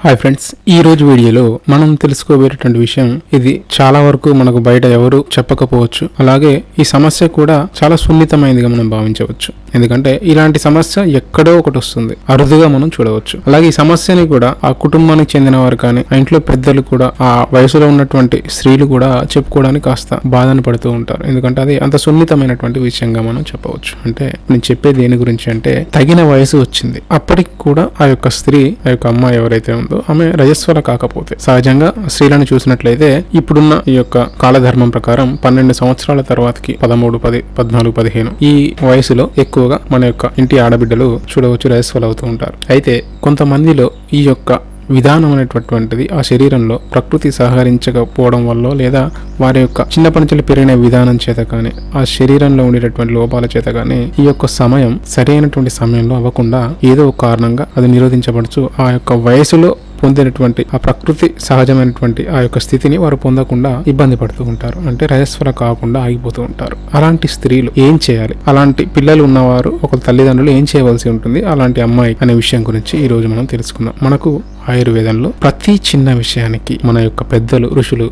Hi friends, ఈ రోజు వీడియోలో మనం తెలుసుకోబోయేటువంటి విషయం ఇది చాలా వరకు మనకు బయట ఎవరు చెప్పకపోవచ్చు. అలాగే ఈ సమస్య కూడా చాలా సున్నితమైనదిగా మనం భావించవచ్చు. ఎందుకంటే ఇలాంటి సమస్య ఎక్కడో ఒకటి వస్తుంది, అరుదుగా మనం చూడవచ్చు. అలాగే ఈ సమస్యని కూడా ఆ కుటుంబానికి చెందిన వారు కానీ ఆ ఇంట్లో పెద్దలు కూడా ఆ వయసులో ఉన్నటువంటి స్త్రీలు కూడా చెప్పుకోవడానికి కాస్త బాధను పడుతూ ఉంటారు. ఎందుకంటే అది అంత సున్నితమైనటువంటి విషయంగా మనం చెప్పవచ్చు. అంటే నేను చెప్పేది దేని గురించి అంటే, తగిన వయసు వచ్చింది, అప్పటికి కూడా ఆ యొక్క స్త్రీ, ఆ యొక్క అమ్మాయి ఎవరైతే ఉందో ఆమె రజస్వల కాకపోతే, సహజంగా స్త్రీలను చూసినట్లయితే ఇప్పుడున్న ఈ యొక్క కాలధర్మం ప్రకారం 12 సంవత్సరాల తర్వాతకి 13, 10, 14, 15 ఈ వయసులో ఎక్కువగా మన యొక్క ఇంటి ఆడబిడ్డలు చూడవచ్చు రజస్వలు అవుతూ ఉంటారు. అయితే కొంతమందిలో ఈ యొక్క విధానం అనేటటువంటిది ఆ శరీరంలో ప్రకృతి సహకరించకపోవడం వల్ల, లేదా వారి యొక్క చిన్నప్పటి నుంచి పెరిగిన విధానం చేత కానీ, ఆ శరీరంలో ఉండేటటువంటి లోపాల చేత కానీ ఈ యొక్క సమయం సరైనటువంటి సమయంలో అవ్వకుండా ఏదో ఒక కారణంగా అది నిరోధించబడుచు ఆ యొక్క వయసులో పొందినటువంటి ఆ ప్రకృతి సహజమైనటువంటి ఆ యొక్క స్థితిని వారు పొందకుండా ఇబ్బంది పడుతూ ఉంటారు. అంటే రజస్వల కాకుండా ఆగిపోతూ ఉంటారు. అలాంటి స్త్రీలు ఏం చేయాలి, అలాంటి పిల్లలు ఉన్నవారు ఒక తల్లిదండ్రులు ఏం చేయవలసి ఉంటుంది అలాంటి అమ్మాయి అనే విషయం గురించి ఈ రోజు మనం తెలుసుకుందాం. మనకు ఆయుర్వేదంలో ప్రతి చిన్న విషయానికి మన యొక్క పెద్దలు, ఋషులు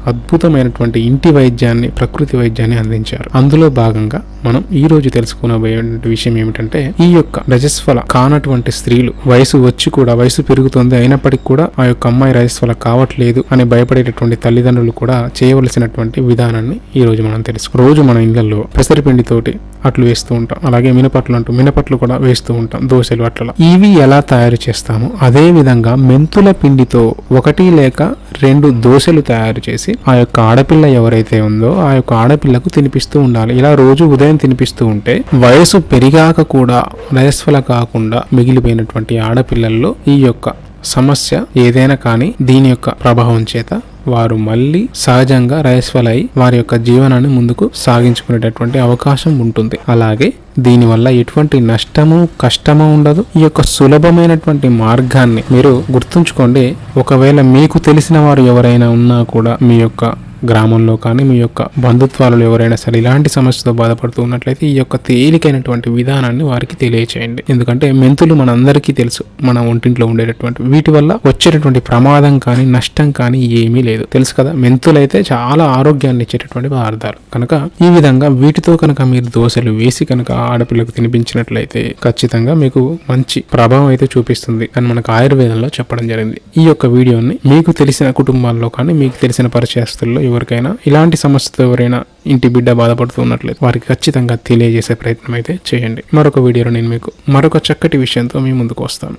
అద్భుతమైనటువంటి ఇంటి వైద్యాన్ని, ప్రకృతి వైద్యాన్ని అందించారు. అందులో భాగంగా మనం ఈ రోజు తెలుసుకోబోయే విషయం ఏమిటంటే, ఈ యొక్క రజస్వల కానటువంటి స్త్రీలు వయసు వచ్చి కూడా, వయసు పెరుగుతుంది అయినప్పటికీ కూడా ఆ యొక్క అమ్మాయి రజస్వల కావట్లేదు అని భయపడేటటువంటి తల్లిదండ్రులు కూడా చేయవలసినటువంటి విధానాన్ని ఈ రోజు మనం తెలుసుకుంటాం. రోజు మన ఇళ్లలో పెసరపిండితోటి అట్లు వేస్తూ ఉంటాం. అలాగే మినపట్లు కూడా వేస్తూ ఉంటాం, దోశలు అట్లా. ఇవి ఎలా తయారు చేస్తామో అదే విధంగా మెంతుల పిండితో 1 లేక 2 దోశలు తయారు చేసి ఆ యొక్క ఆడపిల్ల ఎవరైతే ఉందో ఆ యొక్క ఆడపిల్లకు తినిపిస్తూ ఉండాలి. ఇలా రోజు ఉదయం తినిపిస్తూ ఉంటే వయసు పెరిగాక కూడా రజస్వల కాకుండా మిగిలిపోయినటువంటి ఆడపిల్లల్లో ఈ యొక్క సమస్య ఏదైనా కానీ దీని యొక్క ప్రభావం చేత వారు మళ్ళీ సహజంగా రజస్వలై వారి యొక్క జీవనాన్ని ముందుకు సాగించుకునేటటువంటి అవకాశం ఉంటుంది. అలాగే దీనివల్ల ఎటువంటి నష్టము, కష్టము ఉండదు. ఈ యొక్క సులభమైనటువంటి మార్గాన్ని మీరు గుర్తుంచుకోండి. ఒకవేళ మీకు తెలిసిన వారు ఎవరైనా ఉన్నా కూడా, మీ యొక్క గ్రామంలో కానీ మీ యొక్క బంధుత్వాలలో ఎవరైనా సరే ఇలాంటి సమస్యతో బాధపడుతూ ఉన్నట్లయితే ఈ యొక్క తేలికైనటువంటి విధానాన్ని వారికి తెలియచేయండి. ఎందుకంటే మెంతులు మనందరికీ తెలుసు, మన ఒంటింట్లో ఉండేటటువంటి వీటి వల్ల వచ్చేటటువంటి ప్రమాదం కానీ నష్టం కానీ ఏమీ లేదు, తెలుసు కదా. మెంతులు అయితే చాలా ఆరోగ్యాన్ని ఇచ్చేటటువంటి పదార్థాలు కనుక ఈ విధంగా వీటితో కనుక మీరు దోశలు వేసి కనుక ఆడపిల్లకు తినిపించినట్లయితే ఖచ్చితంగా మీకు మంచి ప్రభావం అయితే చూపిస్తుంది అని మనకు ఆయుర్వేదంలో చెప్పడం జరిగింది. ఈ యొక్క వీడియోని మీకు తెలిసిన కుటుంబాల్లో కానీ, మీకు తెలిసిన పరిచయస్తుల్లో ఎవరికైనా ఇలాంటి సమస్యతో ఎవరైనా ఇంటి బిడ్డ బాధపడుతూ ఉన్నట్లయితే వారికి ఖచ్చితంగా తెలియజేసే ప్రయత్నం అయితే చేయండి. మరొక వీడియోలో నేను మీకు మరొక చక్కటి విషయంతో మీ ముందుకు వస్తాను.